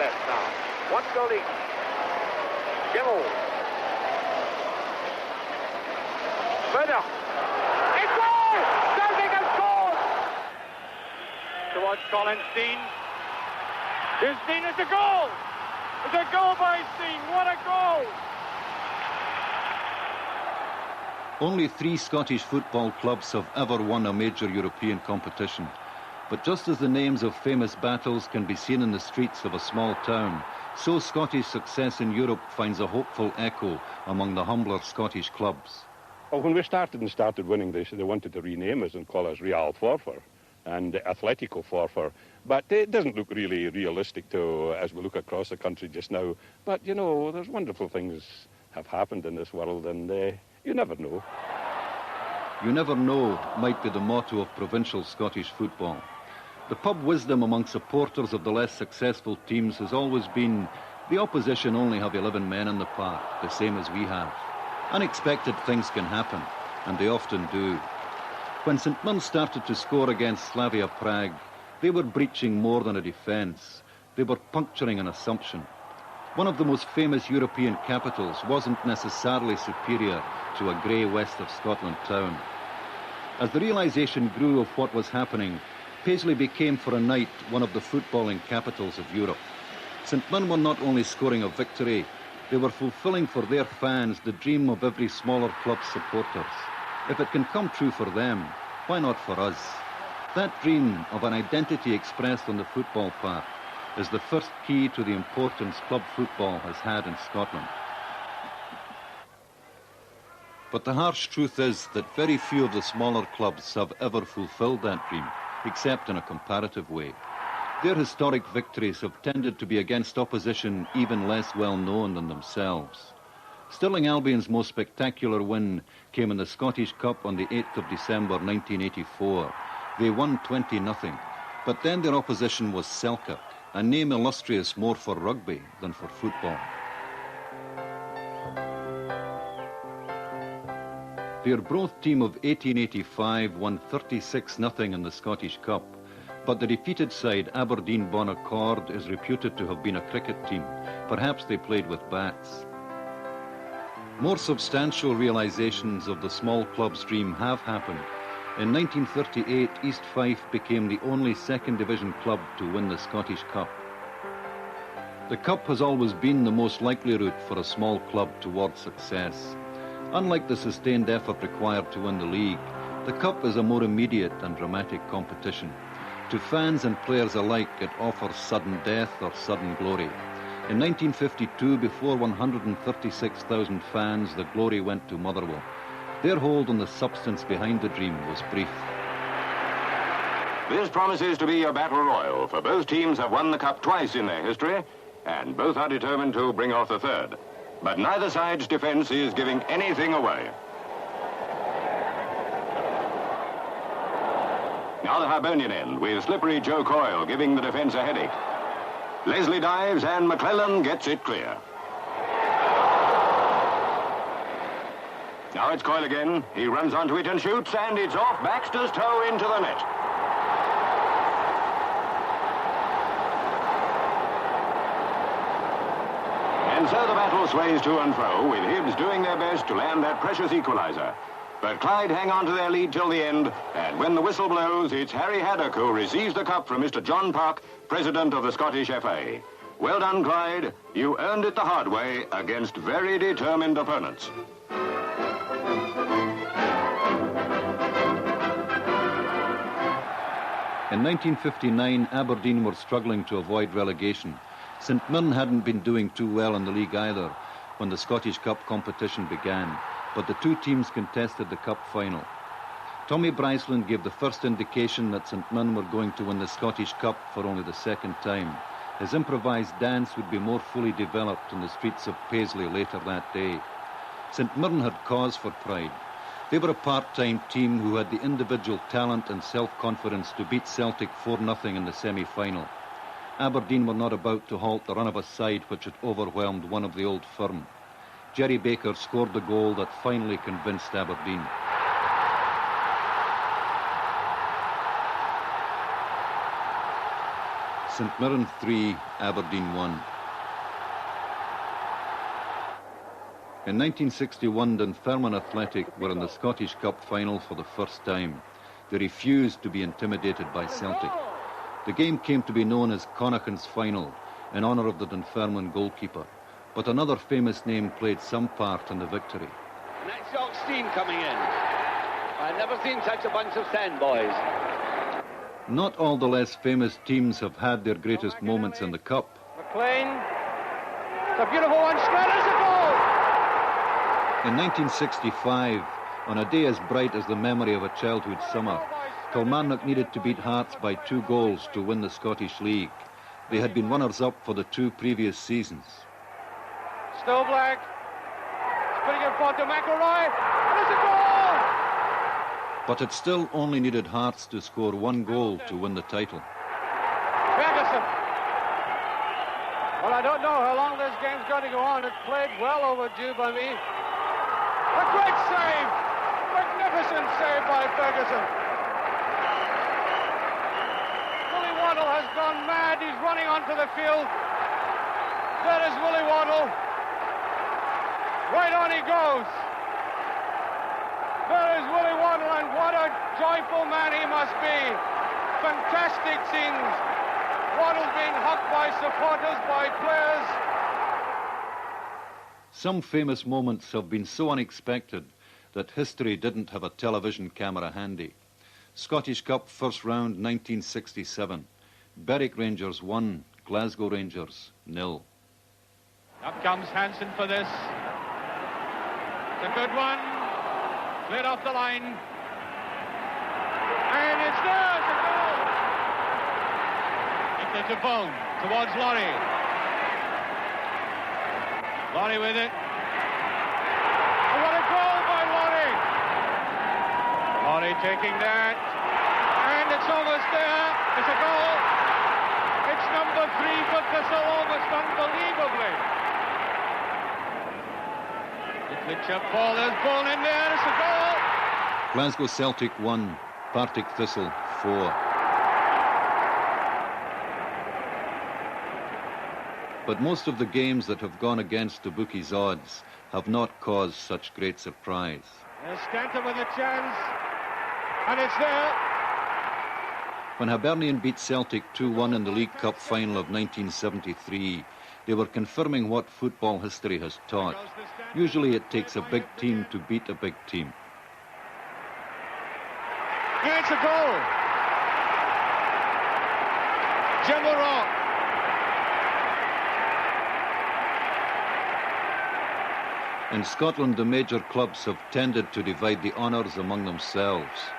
left now. One goal each. Gimmel. Further. It's goal! Celtic has scored! Towards Colin Steen. Here's Steen, it's a goal! It's a goal by Steen, what a goal! Only 3 Scottish football clubs have ever won a major European competition. But just as the names of famous battles can be seen in the streets of a small town, so Scottish success in Europe finds a hopeful echo among the humbler Scottish clubs. Well, when we started winning this, they wanted to rename us and call us Real Forfar and Atletico Forfar. But it doesn't look really realistic as we look across the country just now. But, you know, there's wonderful things have happened in this world, and you never know. You never know might be the motto of provincial Scottish football. The pub wisdom among supporters of the less successful teams has always been the opposition only have 11 men in the park, the same as we have. Unexpected things can happen, and they often do. When St Mirren started to score against Slavia Prague, they were breaching more than a defence. They were puncturing an assumption. One of the most famous European capitals wasn't necessarily superior to a grey west of Scotland town. As the realisation grew of what was happening, Paisley became for a night one of the footballing capitals of Europe. St Mirren were not only scoring a victory, they were fulfilling for their fans the dream of every smaller club's supporters. If it can come true for them, why not for us? That dream of an identity expressed on the football park is the first key to the importance club football has had in Scotland. But the harsh truth is that very few of the smaller clubs have ever fulfilled that dream, except in a comparative way. Their historic victories have tended to be against opposition even less well known than themselves. Stirling Albion's most spectacular win came in the Scottish Cup on the 8th of December 1984. They won 20-0, but then their opposition was Selkirk, a name illustrious more for rugby than for football. The Arbroath team of 1885 won 36-0 in the Scottish Cup, but the defeated side, Aberdeen Bonaccord, is reputed to have been a cricket team. Perhaps they played with bats. More substantial realisations of the small club's dream have happened. In 1938, East Fife became the only second division club to win the Scottish Cup. The Cup has always been the most likely route for a small club towards success. Unlike the sustained effort required to win the league, the Cup is a more immediate and dramatic competition. To fans and players alike, it offers sudden death or sudden glory. In 1952, before 136,000 fans, the glory went to Motherwell. Their hold on the substance behind the dream was brief. This promises to be a battle royal, for both teams have won the Cup twice in their history, and both are determined to bring off the third. But neither side's defence is giving anything away. Now the Hibernian end, with slippery Joe Coyle giving the defence a headache. Leslie dives and McClellan gets it clear. Now it's Coyle again. He runs onto it and shoots, and it's off Baxter's toe into the net. And so the battle sways to and fro, with Hibs doing their best to land that precious equaliser. But Clyde hang on to their lead till the end, and when the whistle blows, it's Harry Haddock who receives the cup from Mr. John Park, President of the Scottish FA. Well done, Clyde. You earned it the hard way against very determined opponents. In 1959, Aberdeen were struggling to avoid relegation. St Mirren hadn't been doing too well in the league either when the Scottish Cup competition began, but the two teams contested the Cup final. Tommy Bryceland gave the first indication that St Mirren were going to win the Scottish Cup for only the second time. His improvised dance would be more fully developed in the streets of Paisley later that day. St Mirren had cause for pride. They were a part-time team who had the individual talent and self-confidence to beat Celtic 4-0 in the semi-final. Aberdeen were not about to halt the run of a side which had overwhelmed one of the old firm. Jerry Baker scored the goal that finally convinced Aberdeen. St Mirren 3, Aberdeen 1. In 1961, Dunfermline Athletic were in the Scottish Cup final for the first time. They refused to be intimidated by Celtic. The game came to be known as Connacht's Final, in honour of the Dunfermline goalkeeper. But another famous name played some part in the victory. And that's Jock Steen coming in. I've never seen such a bunch of sandboys. Not all the less famous teams have had their greatest moments in the Cup. McLean. It's a beautiful one. Straight as a goal. In 1965, on a day as bright as the memory of a childhood summer, Kilmarnock needed to beat Hearts by 2 goals to win the Scottish League. They had been runners-up for the 2 previous seasons. Still Black. Putting it forward to McElroy. And it's a goal! But it still only needed Hearts to score 1 goal to win the title. Ferguson. Well, I don't know how long this game's going to go on. It's played well overdue by me. A great save! Magnificent save by Ferguson. Willie Waddle has gone mad. He's running onto the field. There is Willie Waddle. Right on he goes. There is Willie Waddle, and what a joyful man he must be. Fantastic scenes. Waddle being hugged by supporters, by players. Some famous moments have been so unexpected that history didn't have a television camera handy. Scottish Cup first round 1967. Berwick Rangers 1, Glasgow Rangers 0. Up comes Hansen for this. It's a good one. Cleared off the line. And it's there. It's a goal. It's a phone towards Laurie. Laurie with it. Oh, what a goal by Laurie. Laurie taking that. And it's almost there. It's a goal. It's number 3 for Thistle, almost unbelievably. It's the chip ball. There's ball in there. It's a goal. Glasgow Celtic 1, Partick Thistle 4. But most of the games that have gone against the bookies' odds have not caused such great surprise. There's Stanton with a chance. And it's there. When Hibernian beat Celtic 2-1 in the League Cup final of 1973, they were confirming what football history has taught. Usually it takes a big team to beat a big team. And it's a goal. Jim O'Rourke. In Scotland, the major clubs have tended to divide the honours among themselves.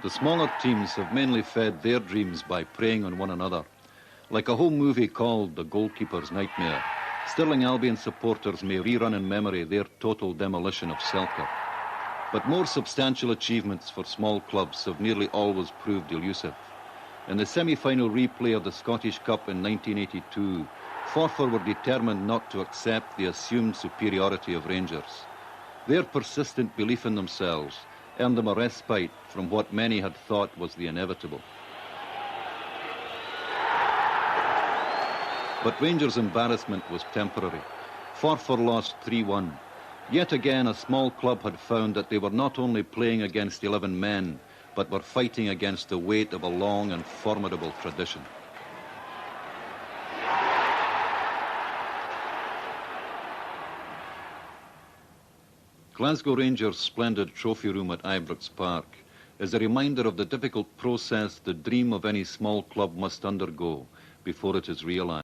The smaller teams have mainly fed their dreams by preying on one another. Like a home movie called The Goalkeeper's Nightmare, Stirling Albion supporters may rerun in memory their total demolition of Selkirk. But more substantial achievements for small clubs have nearly always proved elusive. In the semi-final replay of the Scottish Cup in 1982, Forfar were determined not to accept the assumed superiority of Rangers. Their persistent belief in themselves earned them a respite from what many had thought was the inevitable. But Rangers' embarrassment was temporary. Forfar lost 3-1. Yet again, a small club had found that they were not only playing against 11 men, but were fighting against the weight of a long and formidable tradition. Glasgow Rangers' splendid trophy room at Ibrox Park is a reminder of the difficult process the dream of any small club must undergo before it is realised.